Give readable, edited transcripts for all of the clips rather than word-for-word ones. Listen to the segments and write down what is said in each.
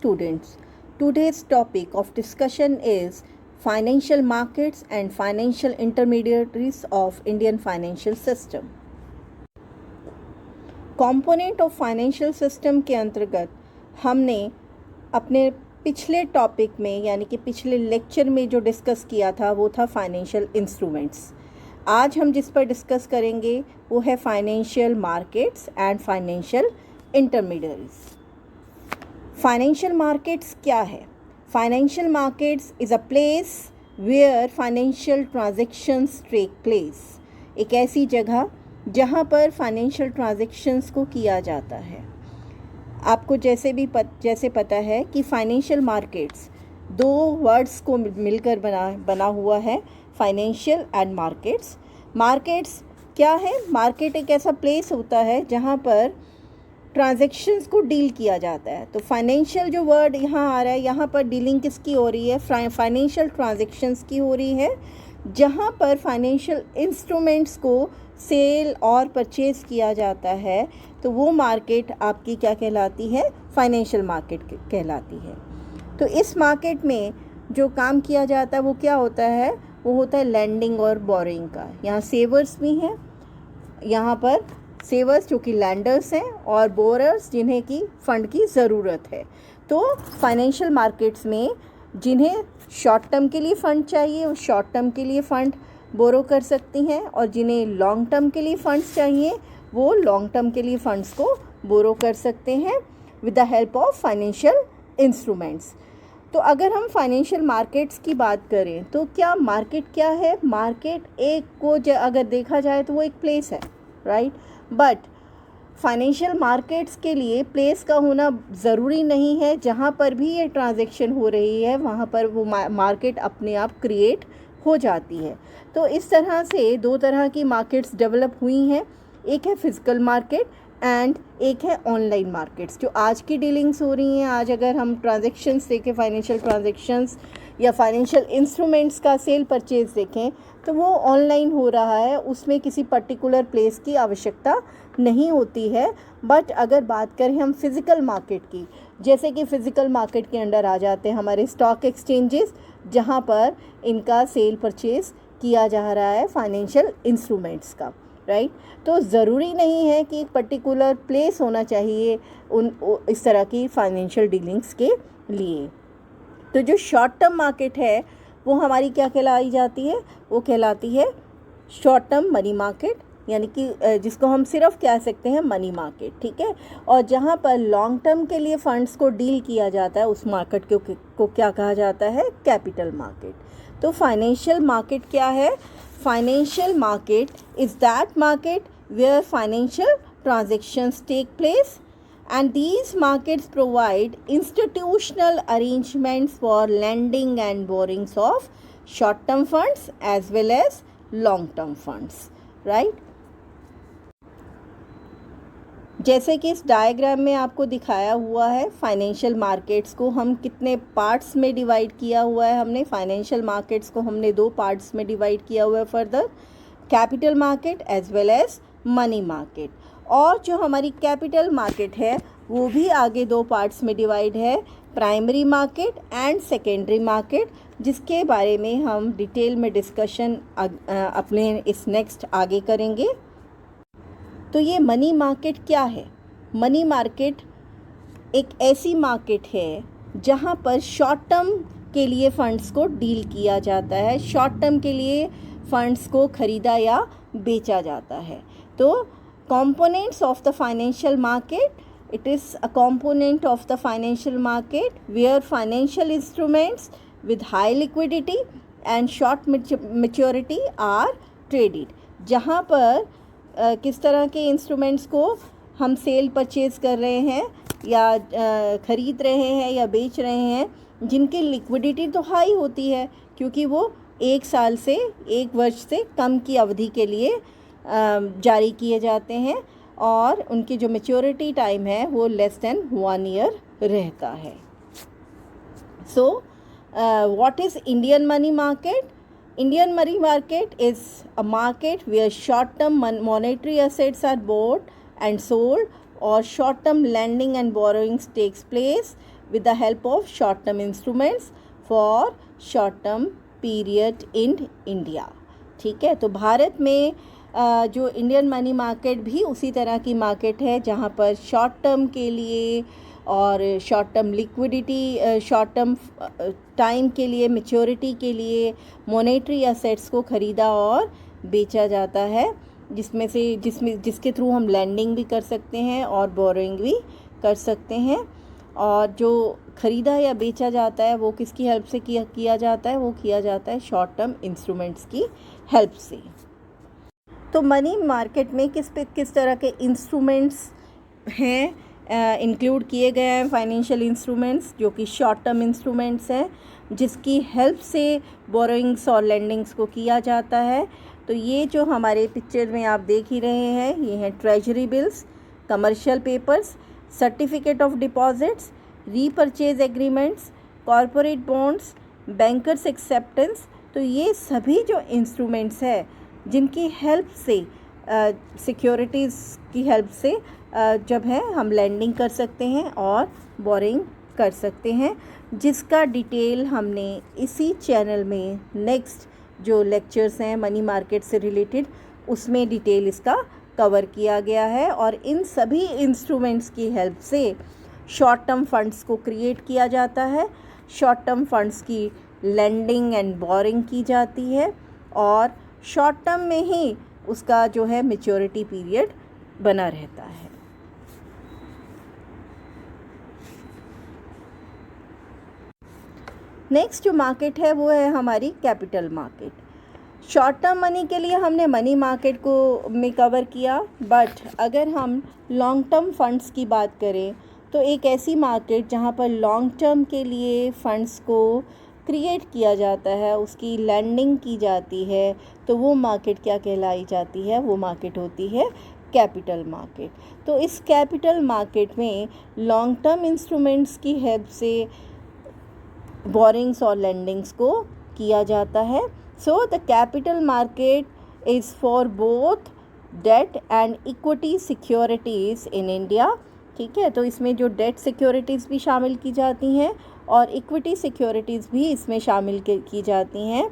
students. Today's topic of discussion is financial markets and financial intermediaries of Indian financial system. Component of financial system के अंतर्गत हमने अपने पिछले topic में यानी कि पिछले लेक्चर में जो डिस्कस किया था वो था फाइनेंशियल इंस्ट्रूमेंट्स. आज हम जिस पर डिस्कस करेंगे वो है financial markets and financial intermediaries. Financial markets क्या है? Financial markets is a place where financial transactions take place. एक ऐसी जगह जहाँ पर फाइनेंशियल ट्रांजैक्शंस को किया जाता है. आपको जैसे पता है कि फाइनेंशियल मार्केट्स दो वर्ड्स को मिलकर बना हुआ है, फाइनेंशियल एंड मार्केट्स. मार्केट्स क्या है? मार्केट एक ऐसा प्लेस होता है जहाँ पर ट्रांजैक्शंस को डील किया जाता है. तो फाइनेंशियल जो वर्ड यहाँ आ रहा है, यहाँ पर डीलिंग किसकी हो रही है? फाइनेंशियल ट्रांजैक्शंस की हो रही है, जहाँ पर फाइनेंशियल इंस्ट्रूमेंट्स को सेल और परचेज़ किया जाता है. तो वो मार्केट आपकी क्या कहलाती है? फाइनेंशियल मार्केट कहलाती है. तो इस मार्केट में जो काम किया जाता है वो क्या होता है? वो होता है लैंडिंग और बोरिंग का. यहाँ सेवर्स भी हैं, यहाँ पर सेवर्स जो कि लैंडर्स हैं और बोरर्स जिन्हें की फ़ंड की ज़रूरत है. तो फाइनेंशियल मार्केट्स में जिन्हें शॉर्ट टर्म के लिए फ़ंड चाहिए वो शॉर्ट टर्म के लिए फ़ंड बोरो कर सकती हैं, और जिन्हें लॉन्ग टर्म के लिए फ़ंड्स चाहिए वो लॉन्ग टर्म के लिए फ़ंड्स को बोरो कर सकते हैं with the help of financial instruments. तो अगर हम फाइनेंशियल मार्केट्स की बात करें तो क्या मार्केट क्या है? मार्केट एक को अगर देखा जाए तो वो एक प्लेस है, राइट. बट फाइनेंशियल मार्केट्स के लिए प्लेस का होना ज़रूरी नहीं है. जहाँ पर भी ये ट्रांजैक्शन हो रही है वहाँ पर वो मार्केट अपने आप क्रिएट हो जाती है. तो इस तरह से दो तरह की मार्केट्स डेवलप हुई हैं. एक है फिजिकल मार्केट एंड एक है ऑनलाइन मार्केट्स. जो आज की डीलिंग्स हो रही हैं, आज अगर हम ट्रांजैक्शंस देखें, फाइनेंशियल ट्रांजैक्शंस या फाइनेंशियल इंस्ट्रूमेंट्स का सेल परचेज़ देखें तो वो ऑनलाइन हो रहा है. उसमें किसी पर्टिकुलर प्लेस की आवश्यकता नहीं होती है. बट अगर बात करें हम फिज़िकल मार्केट की, जैसे कि फ़िज़िकल मार्केट के अंडर आ जाते हैं हमारे स्टॉक एक्सचेंजेस, जहाँ पर इनका सेल परचेज़ किया जा रहा है फाइनेंशियल इंस्ट्रूमेंट्स का, राइट. तो ज़रूरी नहीं है कि एक पर्टिकुलर प्लेस होना चाहिए इस तरह की फाइनेंशियल डीलिंग्स के लिए. तो जो शॉर्ट टर्म मार्केट है वो हमारी क्या कहलाई जाती है? वो कहलाती है शॉर्ट टर्म मनी मार्केट, यानी कि जिसको हम सिर्फ कह सकते हैं मनी मार्केट, ठीक है. और जहाँ पर लॉन्ग टर्म के लिए फ़ंड्स को डील किया जाता है उस मार्केट को क्या कहा जाता है? Capital market. तो फाइनेंशियल मार्केट क्या है? Financial market is that market where financial transactions take place, and these markets provide institutional arrangements for lending and borrowings of short term funds as well as long term funds, right. जैसे कि इस diagram में आपको दिखाया हुआ है, financial markets को हम कितने पार्ट्स में डिवाइड किया हुआ है. हमने फाइनेंशियल मार्केट्स को हमने दो पार्ट्स में डिवाइड किया हुआ है further, capital market as well as money market. और जो हमारी कैपिटल मार्केट है वो भी आगे दो पार्ट्स में डिवाइड है, primary market and secondary market, जिसके बारे में हम डिटेल में डिस्कशन अपने इस नेक्स्ट आगे करेंगे. तो ये मनी मार्केट क्या है? मनी मार्केट एक ऐसी मार्केट है जहाँ पर शॉर्ट टर्म के लिए फ़ंड्स को डील किया जाता है, शॉर्ट टर्म के लिए फ़ंड्स को ख़रीदा या बेचा जाता है. तो components of the financial market, it is a component of the financial market where financial instruments with high liquidity and short maturity are traded. जहाँ पर किस तरह के इंस्ट्रूमेंट्स को हम सेल परचेज़ कर रहे हैं या ख़रीद रहे हैं या बेच रहे हैं, जिनकी लिक्विडिटी तो हाई होती है क्योंकि वो एक वर्ष से कम की अवधि के लिए जारी किए जाते हैं, और उनकी जो मैच्योरिटी टाइम है वो लेस देन 1 ईयर रहता है. So what is Indian money market? Indian money market is a market where short-term monetary assets are bought and sold, or short-term lending and borrowings takes place with the help of short term instruments for short term period in India. ठीक है, तो भारत में जो Indian money market भी उसी तरह की market है जहाँ पर शॉर्ट टर्म के लिए और short term liquidity, short term time के लिए, मैच्योरिटी के लिए मॉनेटरी असेट्स को ख़रीदा और बेचा जाता है, जिसके थ्रू हम लैंडिंग भी कर सकते हैं और बोरोइंग भी कर सकते हैं। और जो ख़रीदा या बेचा जाता है वो किसकी हेल्प से किया जाता है? वो किया जाता है शॉर्ट टर्म इंस्ट्रूमेंट्स की हेल्प से। तो मनी मार्केट में किस तरह के इंस्ट्रूमेंट्स हैं इंक्लूड किए गए हैं? फाइनेंशियल इंस्ट्रूमेंट्स जो कि शॉर्ट टर्म इंस्ट्रूमेंट्स हैं, जिसकी हेल्प से बोरोइंग्स और लैंडिंग्स को किया जाता है। तो ये जो हमारे पिक्चर में आप देख ही रहे हैं, ये हैं treasury bills, commercial papers, certificate of deposits, repurchase agreements, corporate bonds, bankers acceptance. तो ये सभी जो इंस्ट्रूमेंट्स हैं जिनकी हेल्प से सिक्योरिटीज़ की हेल्प से जब है हम लैंडिंग कर सकते हैं और बोरिंग कर सकते हैं, जिसका डिटेल हमने इसी चैनल में नेक्स्ट जो लेक्चर्स हैं मनी मार्केट से रिलेटेड उसमें डिटेल इसका कवर किया गया है। और इन सभी इंस्ट्रूमेंट्स की हेल्प से शॉर्ट टर्म फंड्स को क्रिएट किया जाता है, शॉर्ट टर्म फंड्स की लैंडिंग एंड बोरिंग की जाती है और शॉर्ट टर्म में ही उसका जो है मैच्योरिटी पीरियड बना रहता है। नेक्स्ट जो मार्केट है वो है हमारी capital market. Short term money के लिए हमने मनी मार्केट को में कवर किया, बट अगर हम लॉन्ग टर्म फंड्स की बात करें तो एक ऐसी मार्केट जहाँ पर लॉन्ग टर्म के लिए फंड्स को क्रिएट किया जाता है, उसकी लैंडिंग की जाती है, तो वो मार्केट क्या कहलाई जाती है? वो मार्केट होती है कैपिटल मार्केट। तो इस कैपिटल मार्केट में लॉन्ग टर्म इंस्ट्रूमेंट्स की हेल्प से बोरिंग्स और लैंडिंग्स को किया जाता है। So the capital market is for both debt and equity securities in India. ठीक है, तो इसमें जो डेट सिक्योरिटीज़ भी शामिल की जाती हैं और इक्विटी सिक्योरिटीज़ भी इसमें शामिल की जाती हैं।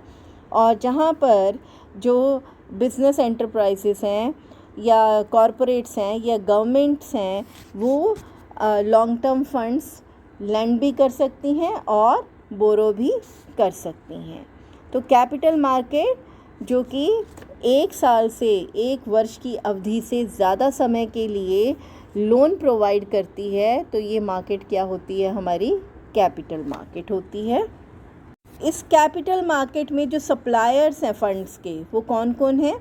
और जहाँ पर जो बिज़नेस एंटरप्राइजेस हैं या कॉरपोरेट्स हैं या गवर्नमेंट्स हैं वो लॉन्ग टर्म फंड्स लैंड भी कर सकती हैं और बोरो भी कर सकती हैं। तो कैपिटल मार्केट जो कि 1 साल से 1 वर्ष की अवधि से ज़्यादा समय के लिए लोन प्रोवाइड करती है, तो ये मार्केट क्या होती है? हमारी कैपिटल मार्केट होती है। इस कैपिटल मार्केट में जो सप्लायर्स हैं फंड्स के वो कौन कौन हैं?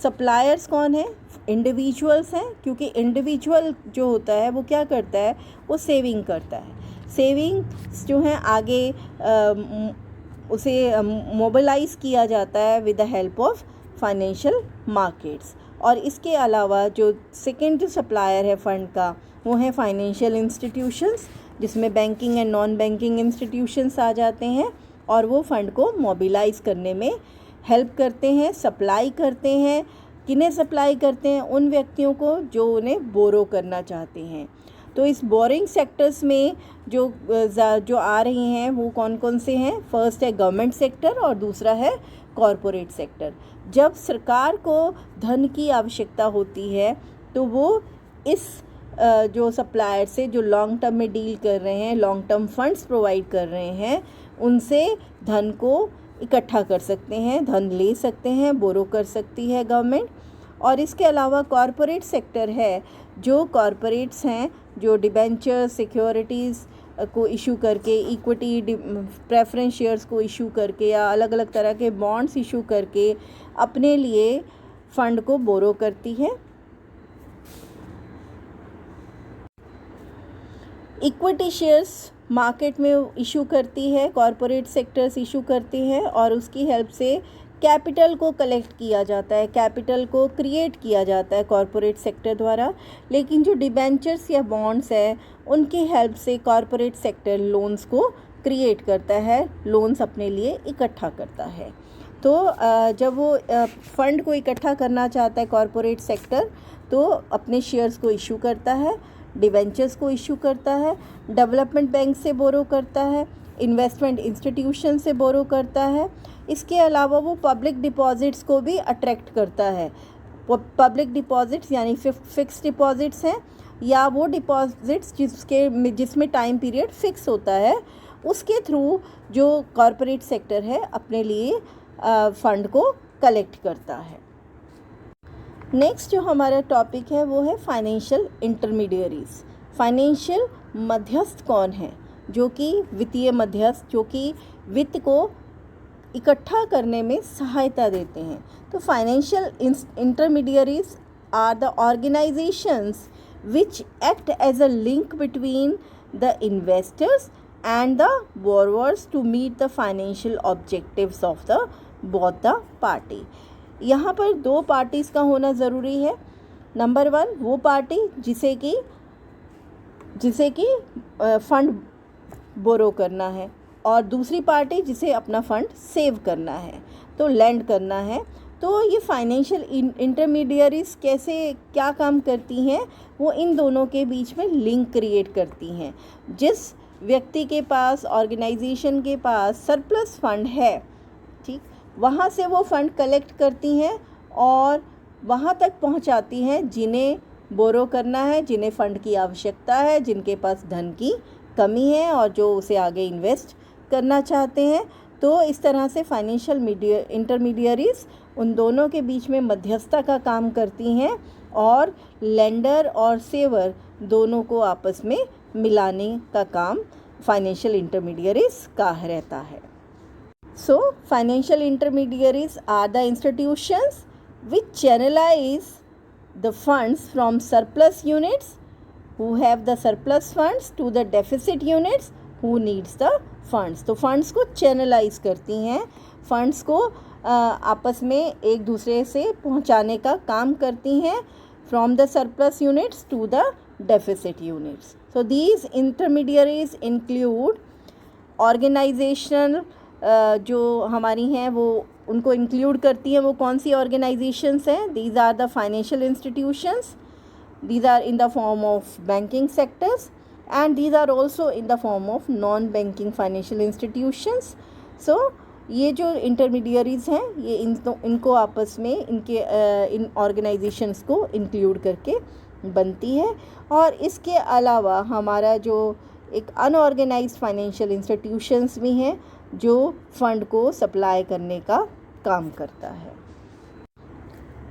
सप्लायर्स कौन है? इंडिविजुअल्स हैं, क्योंकि इंडिविजुअल जो होता है वो क्या करता है? वो सेविंग करता है। सेविंग्स जो हैं आगे उसे मोबिलाइज़ किया जाता है with the help of financial markets. और इसके अलावा जो सेकेंड जो सप्लायर है फ़ंड का वो है फाइनेंशियल इंस्टीट्यूशंस, जिसमें banking and non banking institutions आ जाते हैं और वो फ़ंड को मोबिलाइज़ करने में हेल्प करते हैं, सप्लाई करते हैं। किन्हें सप्लाई करते हैं? उन व्यक्तियों को जो उन्हें बोरो करना चाहते हैं। तो इस बोरिंग सेक्टर्स में जो आ रही हैं वो कौन कौन से हैं? फर्स्ट है गवर्नमेंट सेक्टर और दूसरा है कॉरपोरेट सेक्टर। जब सरकार को धन की आवश्यकता होती है तो वो इस जो सप्लायर से जो लॉन्ग टर्म में डील कर रहे हैं, लॉन्ग टर्म फंड्स प्रोवाइड कर रहे हैं, उनसे धन को इकट्ठा कर सकते हैं, धन ले सकते हैं, बोरो कर सकती है गवर्नमेंट। और इसके अलावा कॉरपोरेट सेक्टर है, जो कॉरपोरेट्स हैं जो डिबेंचर सिक्योरिटीज़ को इशू करके, इक्विटी प्रेफरेंस शेयर्स को इशू करके या अलग अलग तरह के बॉन्ड्स इशू करके अपने लिए फ़ंड को बोरो करती है। इक्विटी शेयर्स मार्केट में इशू करती है, कॉरपोरेट सेक्टर्स इशू करती हैं और उसकी हेल्प से कैपिटल को कलेक्ट किया जाता है, कैपिटल को क्रिएट किया जाता है कॉरपोरेट सेक्टर द्वारा। लेकिन जो डिबेंचर्स या बॉन्ड्स हैं उनकी हेल्प से कॉरपोरेट सेक्टर लोन्स को क्रिएट करता है, लोन्स अपने लिए इकट्ठा करता है। तो जब वो फंड को इकट्ठा करना चाहता है कॉरपोरेट सेक्टर तो अपने शेयर्स को इशू करता है, डिवेंचर्स को इशू करता है, डेवलपमेंट बैंक से बोरो करता है, इन्वेस्टमेंट इंस्टीट्यूशन से बोरो करता है। इसके अलावा वो पब्लिक डिपॉजिट्स को भी अट्रैक्ट करता है। पब्लिक डिपॉजिट्स यानी फिक्स डिपॉजिट्स हैं या वो डिपॉजिट्स जिसमें टाइम पीरियड फिक्स होता है, उसके थ्रू जो कॉरपोरेट सेक्टर है अपने लिए फंड को कलेक्ट करता है। नेक्स्ट जो हमारा टॉपिक है वो है फाइनेंशियल इंटरमीडियरीज। फाइनेंशियल मध्यस्थ कौन है? जो कि वित्तीय मध्यस्थ, जो कि वित्त को इकट्ठा करने में सहायता देते हैं। तो financial intermediaries are the organisations which act as a link between the investors and the borrowers to meet the financial objectives of the both the party। यहाँ पर दो पार्टीज़ का होना ज़रूरी है। नंबर वन वो पार्टी जिसे कि फंड बोरो करना है, और दूसरी पार्टी जिसे अपना फंड सेव करना है, तो लेंड करना है। तो ये फाइनेंशियल इंटरमीडियरीज कैसे क्या काम करती हैं? वो इन दोनों के बीच में लिंक क्रिएट करती हैं। जिस व्यक्ति के पास, ऑर्गेनाइजेशन के पास सरप्लस फंड है, ठीक, वहाँ से वो फंड कलेक्ट करती हैं और वहाँ तक पहुँचाती हैं जिन्हें बोरो करना है, जिन्हें फ़ंड की आवश्यकता है, जिनके पास धन की कमी है और जो उसे आगे इन्वेस्ट करना चाहते हैं। तो इस तरह से फाइनेंशियल इंटरमीडियरीज उन दोनों के बीच में मध्यस्थता का काम करती हैं और लेंडर और सेवर दोनों को आपस में मिलाने का काम फाइनेंशियल इंटरमीडियरीज का रहता है। So financial intermediaries are the institutions which channelize the funds from surplus units who have the surplus funds to the deficit units who needs the funds। तो फंड्स को चैनलाइज करती हैं, फंड्स को आपस में एक दूसरे से पहुंचाने का काम करती हैं, from the surplus units to the deficit units। So these intermediaries include organizational जो हमारी हैं वो उनको इंक्लूड करती हैं। वो कौन सी ऑर्गेनाइजेशंस हैं? These are the financial institutions, these are in the form of banking sectors and these are also in the form of non banking financial institutions. So ये जो इंटरमीडियरीज हैं ये इनको आपस में इन ऑर्गेनाइजेशंस को इंक्लूड करके बनती है। और इसके अलावा हमारा जो एक अनऑर्गेनाइज्ड फाइनेंशियल इंस्टीट्यूशंस भी हैं जो फंड को सप्लाई करने का काम करता है।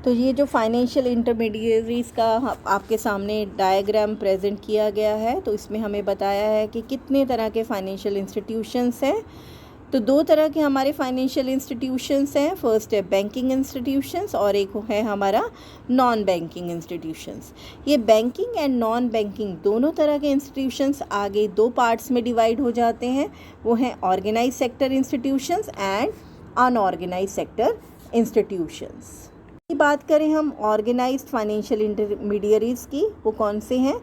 तो ये जो फाइनेंशियल इंटरमीडियरीज का आपके सामने डायग्राम प्रेजेंट किया गया है, तो इसमें हमें बताया है कि कितने तरह के फाइनेंशियल इंस्टीट्यूशंस हैं। तो दो तरह के हमारे फाइनेंशियल इंस्टीट्यूशंस हैं। फर्स्ट है बैंकिंग इंस्टीट्यूशंस और एक है हमारा नॉन बैंकिंग इंस्टीट्यूशंस। ये बैंकिंग एंड नॉन बैंकिंग दोनों तरह के इंस्टीट्यूशंस आगे दो पार्ट्स में डिवाइड हो जाते हैं। वो हैं organised sector institutions and unorganised sector institutions. की बात करें हम ऑर्गेनाइज्ड फाइनेंशियल इंटरमीडियरीज की, वो कौन से हैं?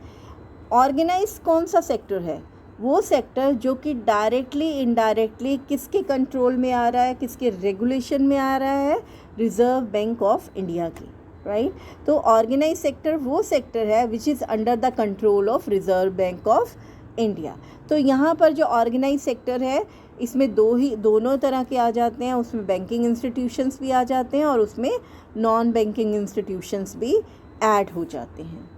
ऑर्गेनाइज कौन सा सेक्टर है? वो सेक्टर जो कि डायरेक्टली इनडायरेक्टली किसके कंट्रोल में आ रहा है, किसके रेगुलेशन में आ रहा है? रिजर्व बैंक ऑफ इंडिया की, राइट। तो ऑर्गेनाइज सेक्टर वो सेक्टर है which is under the control of reserve bank of India. तो यहाँ पर जो ऑर्गेनाइज सेक्टर है इसमें दोनों तरह के आ जाते हैं। उसमें बैंकिंग इंस्टीट्यूशंस भी आ जाते हैं और उसमें नॉन बैंकिंग इंस्टीट्यूशंस भी ऐड हो जाते हैं।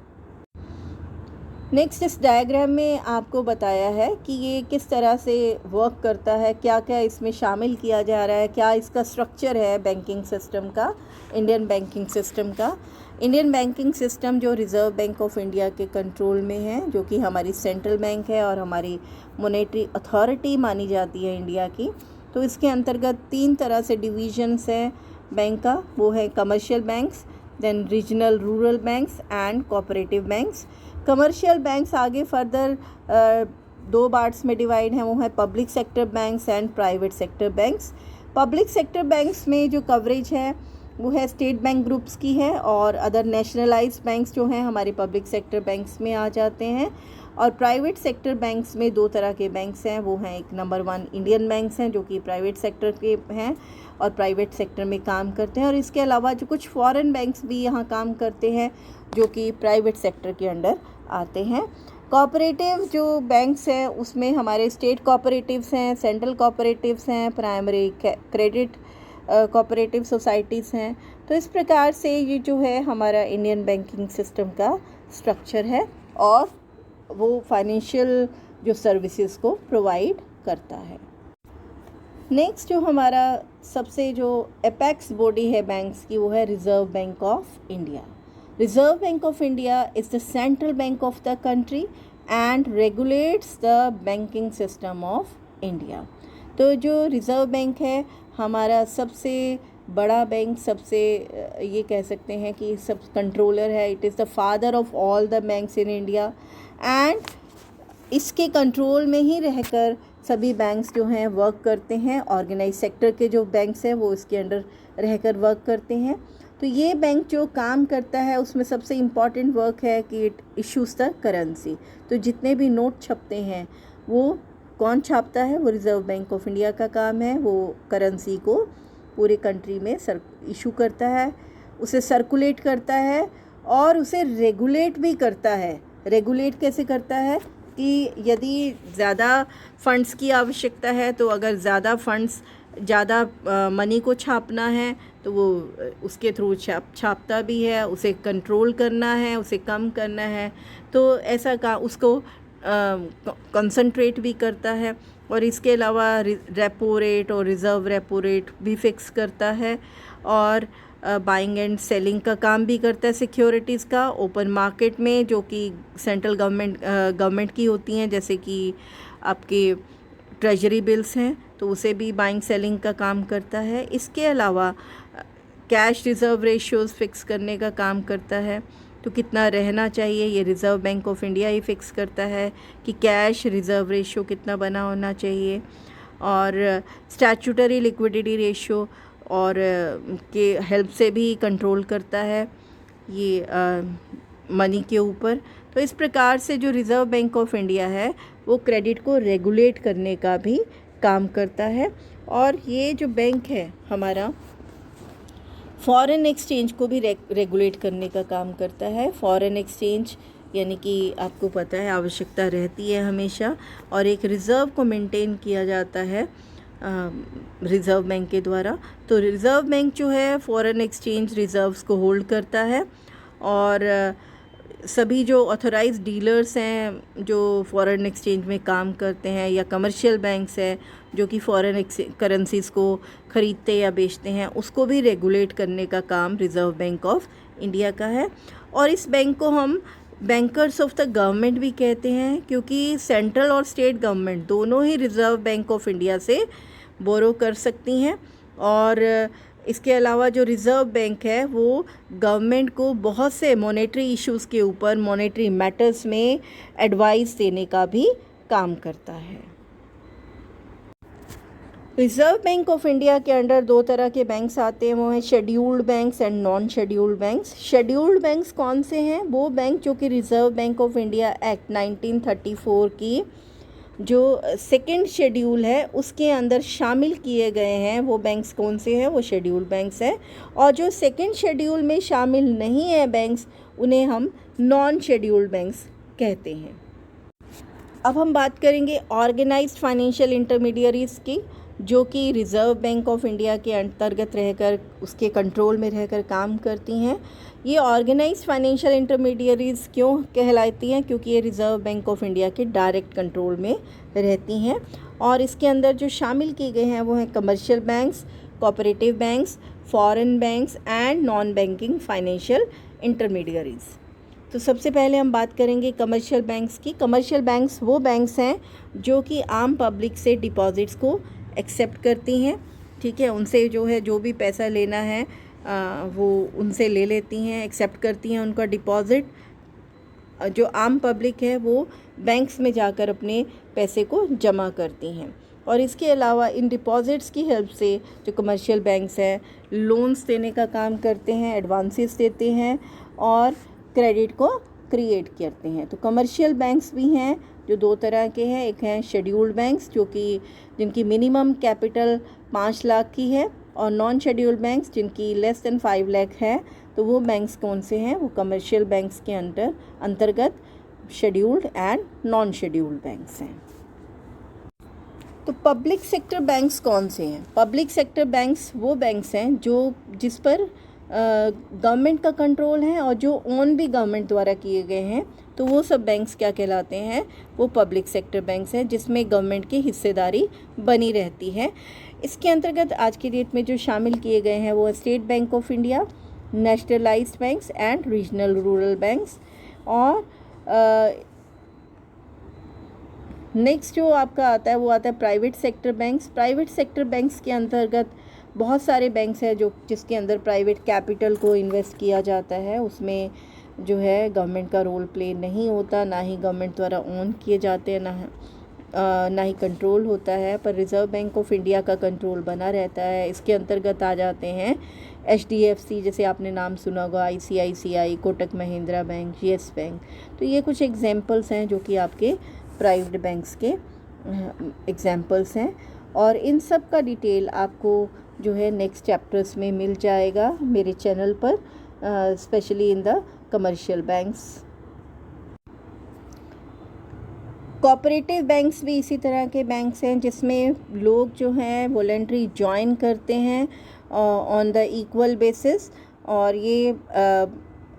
नेक्स्ट इस डायग्राम में आपको बताया है कि ये किस तरह से वर्क करता है, क्या क्या इसमें शामिल किया जा रहा है, क्या इसका स्ट्रक्चर है बैंकिंग सिस्टम का, इंडियन बैंकिंग सिस्टम का। इंडियन बैंकिंग सिस्टम जो रिज़र्व बैंक ऑफ इंडिया के कंट्रोल में है, जो कि हमारी सेंट्रल बैंक है और हमारी मॉनेटरी अथॉरिटी मानी जाती है इंडिया की। तो इसके अंतर्गत तीन तरह से डिवीजन्स हैं बैंक का। वो है commercial banks, then regional rural banks and cooperative banks. Commercial banks आगे फर्दर दो पार्ट्स में डिवाइड हैं। वो है public sector banks and private sector banks. Public sector banks में जो कवरेज है वो है स्टेट बैंक ग्रुप्स की है और अदर नेशनलाइज्ड बैंक्स जो हैं हमारे पब्लिक सेक्टर बैंक्स में आ जाते हैं। और प्राइवेट सेक्टर बैंक्स में दो तरह के बैंक्स हैं। वो हैं एक नंबर वन इंडियन बैंक्स हैं जो कि प्राइवेट सेक्टर के हैं और प्राइवेट सेक्टर में काम करते हैं। और इसके अलावा जो कुछ फॉरेन बैंक्स भी यहाँ काम करते हैं जो कि प्राइवेट सेक्टर के अंडर आते हैं। कोऑपरेटिव जो बैंक्स हैं उसमें हमारे स्टेट कोऑपरेटिव्स हैं, सेंट्रल कोऑपरेटिव्स हैं, प्राइमरी क्रेडिट कोऑपरेटिव सोसाइटीज़ हैं। तो इस प्रकार से ये जो है हमारा इंडियन बैंकिंग सिस्टम का स्ट्रक्चर है और वो फाइनेंशियल जो सर्विसेज को प्रोवाइड करता है। नेक्स्ट जो हमारा सबसे जो एपेक्स बॉडी है बैंक्स की वो है reserve bank of India. Reserve bank of India is the central bank of the country and regulates the banking system of India. तो जो रिज़र्व बैंक है हमारा सबसे बड़ा बैंक, सबसे ये कह सकते हैं कि सब कंट्रोलर है। It is the father of all the banks in India and इसके कंट्रोल में ही रहकर सभी बैंक्स जो हैं वर्क करते हैं। ऑर्गेनाइज सेक्टर के जो बैंक्स हैं वो इसके अंडर रहकर वर्क करते हैं। तो ये बैंक जो काम करता है उसमें सबसे इम्पॉर्टेंट वर्क है कि इट इशूज़ द करेंसी। तो जितने भी नोट छपते हैं वो कौन छापता है? वो रिज़र्व बैंक ऑफ इंडिया का काम है। वो करेंसी को पूरे कंट्री में इशू करता है, उसे सर्कुलेट करता है और उसे रेगुलेट भी करता है। रेगुलेट कैसे करता है कि यदि ज़्यादा फंड्स की आवश्यकता है तो अगर ज़्यादा फंड्स, ज़्यादा मनी को छापना है तो वो उसके थ्रू छापता भी है। उसे कंट्रोल करना है, उसे कम करना है तो ऐसा का उसको कंसंट्रेट भी करता है। और इसके अलावा रेपो रेट और रिज़र्व रेपो रेट भी फिक्स करता है और बाइंग एंड सेलिंग का काम भी करता है सिक्योरिटीज़ का ओपन मार्केट में, जो कि सेंट्रल गवर्नमेंट की होती हैं, जैसे कि आपके ट्रेजरी बिल्स हैं तो उसे भी बाइंग सेलिंग का काम करता है। इसके अलावा कैश रिज़र्व रेशियोज़ फिक्स करने का काम करता है। तो कितना रहना चाहिए ये reserve bank of India he fix करता है कि कैश रिज़र्व रेशियो कितना बना होना चाहिए। और स्टैट्यूटरी लिक्विडिटी रेशियो और के हेल्प से भी कंट्रोल करता है ये मनी के ऊपर। तो इस प्रकार से जो रिज़र्व बैंक ऑफ इंडिया है वो क्रेडिट को रेगुलेट करने का भी काम करता है। और ये जो बैंक है हमारा फॉरेन एक्सचेंज को भी रेगुलेट करने का काम करता है। फॉरेन एक्सचेंज यानी कि आपको पता है आवश्यकता रहती है हमेशा, और एक रिज़र्व को मेंटेन किया जाता है रिज़र्व बैंक के द्वारा। तो रिज़र्व बैंक जो है फॉरेन एक्सचेंज रिज़र्व्स को होल्ड करता है और सभी जो ऑथराइज्ड डीलर्स हैं जो फॉरेन एक्सचेंज में काम करते हैं या कमर्शियल बैंक्स हैं जो कि फॉरेन करेंसीज़ को ख़रीदते या बेचते हैं उसको भी रेगुलेट करने का काम रिज़र्व बैंक ऑफ इंडिया का है। और इस बैंक को हम बैंकर्स ऑफ द गवर्नमेंट भी कहते हैं क्योंकि सेंट्रल और स्टेट गवर्नमेंट दोनों ही रिज़र्व बैंक ऑफ इंडिया से बोरो कर सकती हैं। और इसके अलावा जो रिज़र्व बैंक है वो गवर्नमेंट को बहुत से मॉनेटरी इश्यूज़ के ऊपर, मॉनेटरी मैटर्स में एडवाइस देने का भी काम करता है। रिज़र्व बैंक ऑफ इंडिया के अंडर दो तरह के बैंक्स आते हैं, वो हैं scheduled banks and non scheduled banks. Scheduled banks कौन से हैं? वो बैंक जो कि reserve bank of India act 1934 की जो सेकंड शेड्यूल है उसके अंदर शामिल किए गए हैं। वो बैंक्स कौन से हैं? वो शेड्यूल्ड बैंक्स हैं। और जो सेकंड शेड्यूल में शामिल नहीं है बैंक्स उन्हें हम नॉन शेड्यूल्ड बैंक्स कहते हैं। अब हम बात करेंगे ऑर्गेनाइज्ड फाइनेंशियल इंटरमीडियरीज़ की, जो कि रिज़र्व बैंक ऑफ इंडिया के अंतर्गत रहकर उसके कंट्रोल में रहकर काम करती हैं। ये ऑर्गेनाइज्ड फाइनेंशियल इंटरमीडियरीज़ क्यों कहलाती हैं? क्योंकि ये रिज़र्व बैंक ऑफ इंडिया के डायरेक्ट कंट्रोल में रहती हैं। और इसके अंदर जो शामिल किए गए हैं वो हैं commercial banks, cooperative banks, foreign banks and non banking financial intermediaries. तो सबसे पहले हम बात करेंगे कमर्शियल बैंक्स की। कमर्शियल बैंक्स वो बैंक्स हैं जो कि आम पब्लिक से डिपॉजिट्स को एक्सेप्ट करती हैं, ठीक है। उनसे जो है जो भी पैसा लेना है वो उनसे ले लेती हैं, एक्सेप्ट करती हैं उनका डिपॉज़िट। जो आम पब्लिक है वो बैंक्स में जाकर अपने पैसे को जमा करती हैं। और इसके अलावा इन डिपॉज़िट्स की हेल्प से जो कमर्शियल बैंक्स हैं लोन्स देने का काम करते हैं, एडवांसेस देते हैं और क्रेडिट को क्रिएट करते हैं। तो कमर्शियल बैंक्स भी हैं जो दो तरह के हैं। एक हैं शेड्यूल्ड बैंक्स जो कि जिनकी मिनिमम कैपिटल 5 लाख की है, और नॉन शेड्यूल्ड बैंक्स जिनकी लेस देन 5 लाख है। तो वो बैंक्स कौन से हैं? वो कमर्शियल बैंक्स के अंतर्गत scheduled and non scheduled banks हैं। तो पब्लिक सेक्टर बैंक्स कौन से हैं? पब्लिक सेक्टर बैंक्स वो बैंक्स हैं जिस पर गवर्नमेंट का कंट्रोल है और जो ओन भी गवर्नमेंट द्वारा किए गए हैं, तो वो सब बैंक्स क्या कहलाते हैं? वो पब्लिक सेक्टर बैंक्स हैं जिसमें गवर्नमेंट की हिस्सेदारी बनी रहती है। इसके अंतर्गत आज की डेट में जो शामिल किए गए हैं वो state bank of India, nationalised banks and regional rural banks. और नेक्स्ट जो आपका आता है वो आता है private sector banks. Private sector banks के अंतर्गत बहुत सारे बैंक्स हैं जिसके अंदर प्राइवेट कैपिटल को इन्वेस्ट किया जाता है। उसमें जो है गवर्नमेंट का रोल प्ले नहीं होता, ना ही गवर्नमेंट द्वारा ओन किए जाते हैं, ना ही कंट्रोल होता है, पर रिज़र्व बैंक ऑफ इंडिया का कंट्रोल बना रहता है। इसके अंतर्गत आ जाते हैं HDFC, जैसे आपने नाम सुना होगा, ICICI, Kotak Mahindra bank, YES bank. तो ये कुछ एग्जांपल्स हैं जो कि आपके प्राइवेट बैंक्स के एग्जांपल्स हैं, और इन सब का डिटेल आपको जो है नेक्स्ट चैप्टर्स में मिल जाएगा मेरे चैनल पर, specially in the commercial banks. Cooperative banks भी इसी तरह के बैंक्स हैं जिसमें लोग जो हैं वॉलंटरी ज्वाइन करते हैं ऑन द इक्वल बेसिस, और ये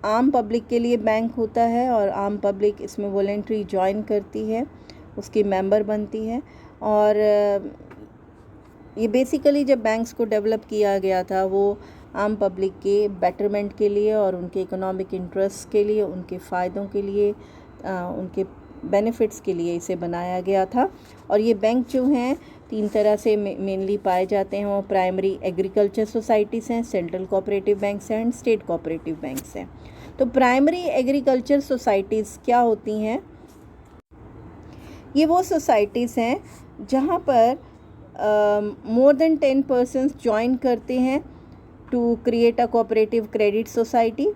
आम पब्लिक के लिए बैंक होता है और आम पब्लिक इसमें वॉलंटरी ज्वाइन करती है, उसकी मेंबर बनती है। और ये बेसिकली जब बैंक्स को डेवलप किया गया था वो आम पब्लिक के बेटरमेंट के लिए और उनके इकोनॉमिक इंटरेस्ट के लिए, उनके फ़ायदों के लिए, उनके बेनिफिट्स के लिए इसे बनाया गया था। और ये बैंक जो हैं 3 तरह से मेनली पाए जाते हैं। वो प्राइमरी एग्रीकल्चर सोसाइटीज़ हैं, सेंट्रल कोऑपरेटिव बैंक्स हैं एंड स्टेट कोऑपरेटिव बैंक्स हैं। तो प्राइमरी एग्रीकल्चर सोसाइटीज़ क्या होती हैं? ये वो सोसाइटीज़ हैं जहाँ पर मोर देन 10 पर्सन्स ज्वाइन करते हैं to create a cooperative credit society,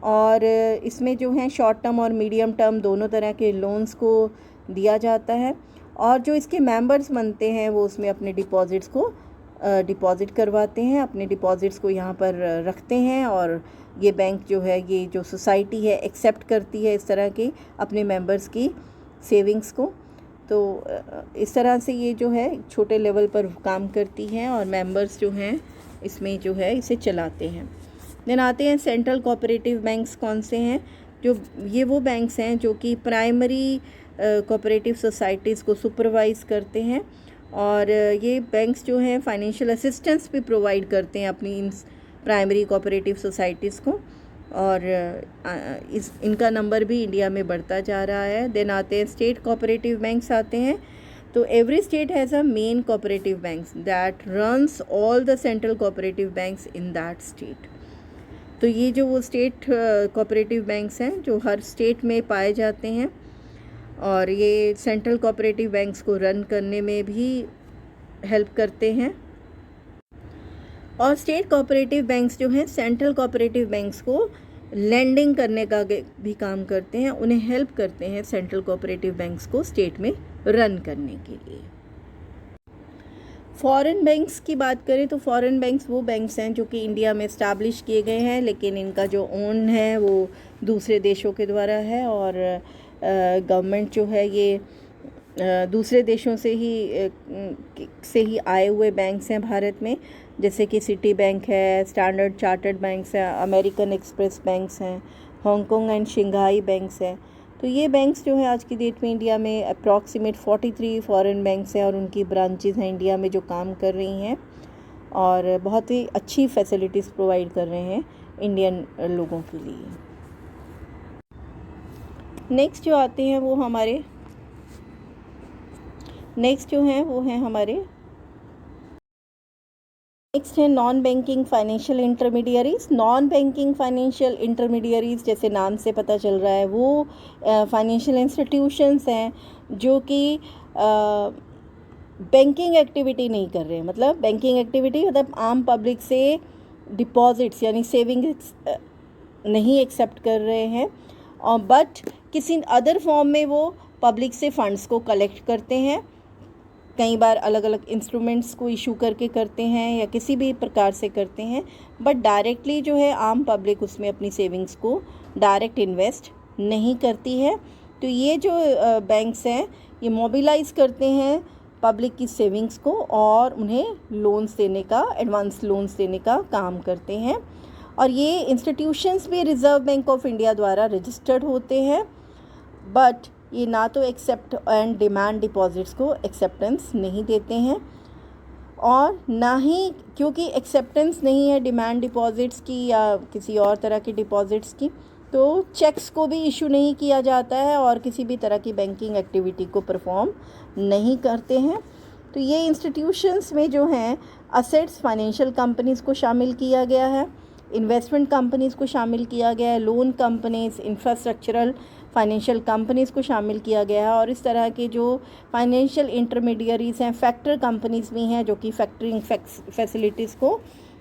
और इसमें जो है शॉर्ट टर्म और मीडियम टर्म दोनों तरह के लोन्स को दिया जाता है। और जो इसके मेंबर्स बनते हैं वो उसमें अपने डिपॉजिट्स को डिपॉजिट करवाते हैं, अपने डिपॉजिट्स को यहाँ पर रखते हैं, और ये बैंक जो है, ये जो सोसाइटी है, एक्सेप्ट करती है इस तरह के अपने मेंबर्स की सेविंग्स को। तो इस तरह से ये जो है छोटे लेवल पर काम करती हैं और मेंबर्स जो हैं इसमें जो है इसे चलाते हैं। देन आते हैं सेंट्रल कोऑपरेटिव बैंक्स कौन से हैं? ये वो बैंक्स हैं जो कि प्राइमरी कोऑपरेटिव सोसाइटीज़ को सुपरवाइज़ करते हैं, और ये बैंक्स जो हैं फाइनेंशियल असिस्टेंस भी प्रोवाइड करते हैं अपनी इन प्राइमरी कोऑपरेटिव सोसाइटीज़ को, और इनका नंबर भी इंडिया में बढ़ता जा रहा है। देन आते हैं स्टेट कोऑपरेटिव बैंक्स आते हैं। तो every state has a main cooperative banks that runs all the central cooperative banks in that state. तो ये जो वो स्टेट कोऑपरेटिव बैंक्स हैं जो हर स्टेट में पाए जाते हैं, और ये सेंट्रल कोऑपरेटिव बैंक्स को रन करने में भी हेल्प करते हैं। और स्टेट कोऑपरेटिव बैंक्स जो हैं सेंट्रल कोऑपरेटिव बैंक्स को लेंडिंग करने का भी काम करते हैं, उन्हें हेल्प करते हैं सेंट्रल कोऑपरेटिव बैंक्स को स्टेट में रन करने के लिए। फॉरेन बैंक्स की बात करें तो फॉरेन बैंक्स वो बैंक्स हैं जो कि इंडिया में इस्टेब्लिश किए गए हैं, लेकिन इनका जो ओन है वो दूसरे देशों के द्वारा है, और गवर्नमेंट जो है ये दूसरे देशों से ही आए हुए बैंक्स हैं भारत में, जैसे कि सिटी बैंक है, स्टैंडर्ड चार्टर्ड बैंक्स हैं, अमेरिकन एक्सप्रेस बैंक्स हैं, हांगकांग एंड शंघाई बैंक्स हैं। तो ये बैंक्स जो है आज की डेट में इंडिया में अप्रॉक्सीमेट 43 फॉरेन बैंक्स हैं, और उनकी ब्रांचेज़ हैं इंडिया में जो काम कर रही हैं और बहुत ही अच्छी फैसिलिटीज़ प्रोवाइड कर रहे हैं इंडियन लोगों के लिए। नेक्स्ट जो आते हैं वो हमारे नेक्स्ट है non banking financial intermediaries. Non banking financial intermediaries जैसे नाम से पता चल रहा है वो फाइनेंशियल इंस्टीट्यूशंस हैं जो कि बैंकिंग एक्टिविटी नहीं कर रहे हैं। मतलब बैंकिंग एक्टिविटी मतलब आम पब्लिक से डिपॉजिट्स यानी सेविंग्स नहीं एक्सेप्ट कर रहे हैं, और बट किसी अदर फॉर्म में वो पब्लिक से फंड्स को कलेक्ट करते हैं। कई बार अलग अलग इंस्ट्रूमेंट्स को इशू करके करते हैं या किसी भी प्रकार से करते हैं, बट डायरेक्टली जो है आम पब्लिक उसमें अपनी सेविंग्स को डायरेक्ट इन्वेस्ट नहीं करती है। तो ये जो बैंक्स हैं ये मोबिलाइज़ करते हैं पब्लिक की सेविंग्स को और उन्हें लोन्स देने का, एडवांस लोन्स देने का काम करते हैं। और ये इंस्टीट्यूशंस भी रिज़र्व बैंक ऑफ इंडिया द्वारा रजिस्टर्ड होते हैं, बट ये ना तो एक्सेप्ट एंड डिमांड डिपॉजिट्स को एक्सेप्टेंस नहीं देते हैं, और ना ही, क्योंकि एक्सेप्टेंस नहीं है डिमांड डिपॉजिट्स की या किसी और तरह की डिपॉजिट्स की, तो चेक्स को भी इशू नहीं किया जाता है और किसी भी तरह की बैंकिंग एक्टिविटी को परफॉर्म नहीं करते हैं। तो ये इंस्टीट्यूशंस में जो हैं असेट्स फाइनेंशियल कंपनीज़ को शामिल किया गया है, इन्वेस्टमेंट कंपनीज़ को शामिल किया गया है, loan companies, infrastructural financial companies को शामिल किया गया है, और इस तरह के जो फाइनेंशियल इंटरमीडियरीज़ हैं, फैक्टर कंपनीज़ भी हैं जो कि फैक्टरिंग फैसिलिटीज़ को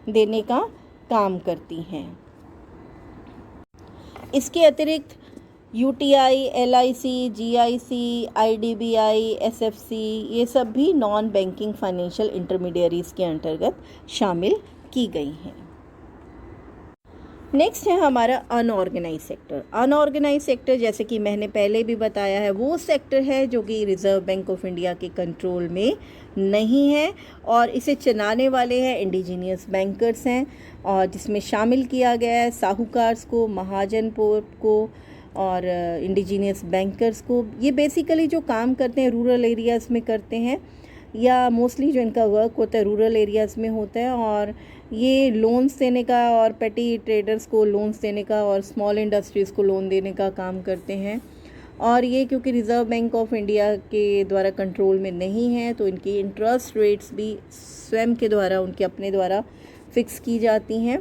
देने का काम करती हैं। इसके अतिरिक्त UTI, LIC, GIC, IDBI, SFC, ये सब भी नॉन बैंकिंग फाइनेंशियल इंटरमीडियरीज़ के अंतर्गत शामिल की गई हैं। नेक्स्ट है हमारा अनऑर्गेनाइज सेक्टर। अनऑर्गेनाइज सेक्टर, जैसे कि मैंने पहले भी बताया है, वो सेक्टर है जो कि रिज़र्व बैंक ऑफ इंडिया के कंट्रोल में नहीं है, और इसे चलाने वाले हैं इंडिजीनियस बैंकर्स हैं, और जिसमें शामिल किया गया है साहूकार्स को, महाजन को और इंडिजीनियस बैंकर्स को। ये बेसिकली जो काम करते हैं रूरल एरियाज़ में करते हैं, या मोस्टली जो इनका वर्क होता है रूरल एरियाज़ में होता है, और ये लोन्स देने का और पेटी ट्रेडर्स को लोन्स देने का और स्मॉल इंडस्ट्रीज़ को लोन देने का काम करते हैं। और ये क्योंकि रिज़र्व बैंक ऑफ इंडिया के द्वारा कंट्रोल में नहीं है, तो इनकी इंटरेस्ट रेट्स भी स्वयं के द्वारा, उनके अपने द्वारा फिक्स की जाती हैं।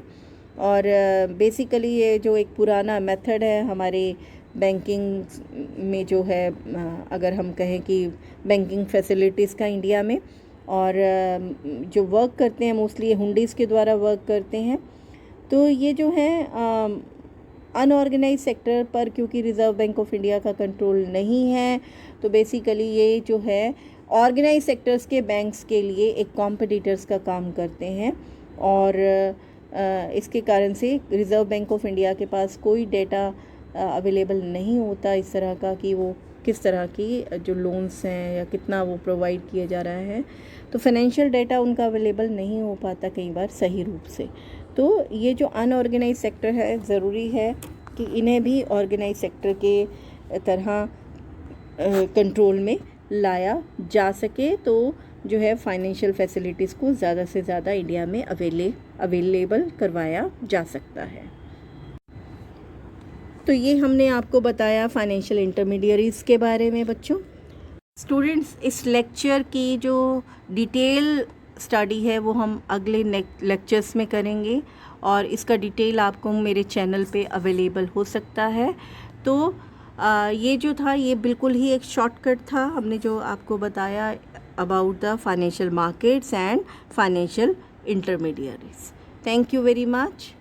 और बेसिकली ये जो एक पुराना मेथड है हमारे बैंकिंग में जो है, अगर हम कहें कि बैंकिंग फैसिलिटीज़ का इंडिया में, और जो वर्क करते हैं मोस्टली ये हुंडीज़ के द्वारा वर्क करते हैं। तो ये जो है अनऑर्गेनाइज सेक्टर पर क्योंकि रिज़र्व बैंक ऑफ इंडिया का कंट्रोल नहीं है, तो बेसिकली ये जो है ऑर्गेनाइज सेक्टर्स के बैंक्स के लिए एक कॉम्पिटिटर्स का काम करते हैं, और इसके कारण से रिज़र्व बैंक ऑफ इंडिया के पास कोई डेटा अवेलेबल नहीं होता इस तरह का कि वो किस तरह की जो लोन्स हैं या कितना वो प्रोवाइड किया जा रहा है, तो फाइनेंशियल डेटा उनका अवेलेबल नहीं हो पाता कई बार सही रूप से। तो ये जो अनऑर्गेनाइज सेक्टर है, ज़रूरी है कि इन्हें भी ऑर्गेनाइज सेक्टर के तरह कंट्रोल में लाया जा सके, तो जो है फाइनेंशियल फैसिलिटीज़ को ज़्यादा से ज़्यादा इंडिया में अवेलेबल करवाया जा सकता है। तो ये हमने आपको बताया फाइनेंशियल इंटरमीडियरीज़ के बारे में। बच्चों, स्टूडेंट्स, इस लेक्चर की जो डिटेल स्टडी है वो हम अगले लेक्चर्स में करेंगे, और इसका डिटेल आपको मेरे चैनल पे अवेलेबल हो सकता है। तो ये जो था ये बिल्कुल ही एक शॉर्टकट था, हमने जो आपको बताया about the financial markets and financial intermediaries. Thank you very much.